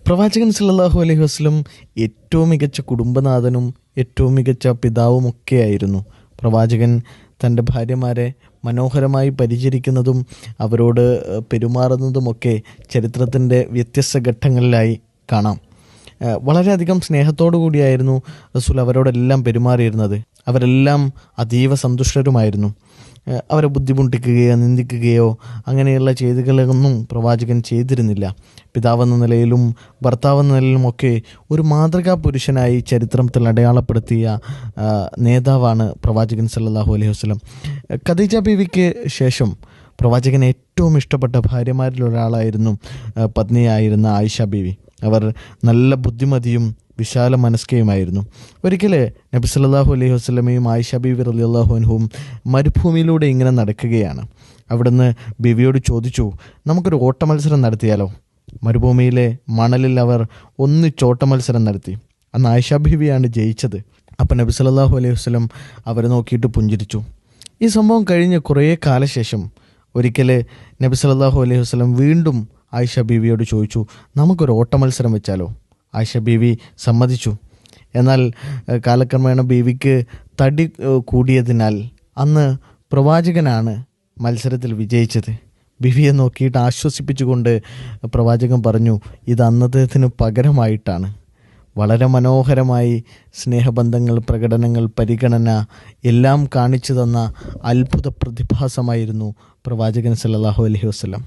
പ്രവാചകൻ സല്ലല്ലാഹു അലൈഹി വസല്ലം ഏറ്റവും മികച്ച കുടുംബനാഥനും ഏറ്റവും മികച്ച പിതാവുമൊക്കെയായിരുന്നു. പ്രവാചകൻ തൻ്റെ ഭാര്യമാരെ മനോഹരമായി പരിചരിക്കുന്നതും അവരോട് പെരുമാറുന്നതുമൊക്കെ ചരിത്രത്തിൻ്റെ വ്യത്യസ്ത ഘട്ടങ്ങളിലായി കാണാം. വളരെയധികം സ്നേഹത്തോടു കൂടിയായിരുന്നു റസൂൽ അവരോടെല്ലാം പെരുമാറിയിരുന്നത്. അവരെല്ലാം അതീവ സന്തുഷ്ടരുമായിരുന്നു. അവരെ ബുദ്ധിമുട്ടിക്കുകയോ നിന്ദിക്കുകയോ അങ്ങനെയുള്ള ചെയ്തികളൊന്നും പ്രവാചകൻ ചെയ്തിരുന്നില്ല. പിതാവെന്ന നിലയിലും ഭർത്താവെന്ന നിലയിലുമൊക്കെ ഒരു മാതൃകാ പുരുഷനായി ചരിത്രത്തിൽ അടയാളപ്പെടുത്തിയ നേതാവാണ് പ്രവാചകൻ സല്ലല്ലാഹു അലൈഹി വസല്ലം. ഖദീജ ബീവിക്ക് ശേഷം പ്രവാചകൻ ഏറ്റവും ഇഷ്ടപ്പെട്ട ഭാര്യമാരിൽ ഒരാളായിരുന്നു പത്നിയായിരുന്ന ആയിഷ ബീവി. അവർ നല്ല ബുദ്ധിമതിയും വിശാല മനസ്കയുമായിരുന്നു. ഒരിക്കൽ നബി സല്ലല്ലാഹു അലൈഹി വസല്ലമയും ആയിഷ ബീവി റളിയല്ലാഹു അൻഹും മരുഭൂമിയിലൂടെ ഇങ്ങനെ നടക്കുകയാണ്. അവിടുന്ന് ബീവിയോട് ചോദിച്ചു, നമുക്കൊരു ഓട്ട മത്സരം നടത്തിയാലോ? മരുഭൂമിയിലെ മണലിൽ അവർ ഒന്നിച്ചോട്ട മത്സരം നടത്തി. അന്ന് ആയിഷ ബീവിയാണ് ജയിച്ചത്. അപ്പം നബി സല്ലല്ലാഹു അലൈഹി വസല്ലം അവരെ നോക്കിയിട്ട് പുഞ്ചിരിച്ചു. ഈ സംഭവം കഴിഞ്ഞ് കുറേ കാലശേഷം ഒരിക്കൽ നബി സല്ലല്ലാഹു അലൈഹി വസല്ലം വീണ്ടും ആയിഷ ബീവിയോട് ചോദിച്ചു, നമുക്കൊരു ഓട്ട മത്സരം വെച്ചാലോ? ആയിഷ ബീവി സമ്മതിച്ചു. എന്നാൽ കാലക്രമേണ ബീവിക്ക് തടി കൂടിയതിനാൽ അന്ന് പ്രവാചകനാണ് മത്സരത്തിൽ വിജയിച്ചത്. ബീവിയെ നോക്കിയിട്ട് ആശ്വസിപ്പിച്ചുകൊണ്ട് പ്രവാചകൻ പറഞ്ഞു, ഇത് അന്നത്തേതിന് പകരമായിട്ടാണ്. വളരെ മനോഹരമായി സ്നേഹബന്ധങ്ങൾ, പ്രകടനങ്ങൾ, പരിഗണന എല്ലാം കാണിച്ചു തന്ന അത്ഭുത പ്രതിഭാസമായിരുന്നു പ്രവാചകൻ സല്ലല്ലാഹു അലൈഹി വസല്ലം.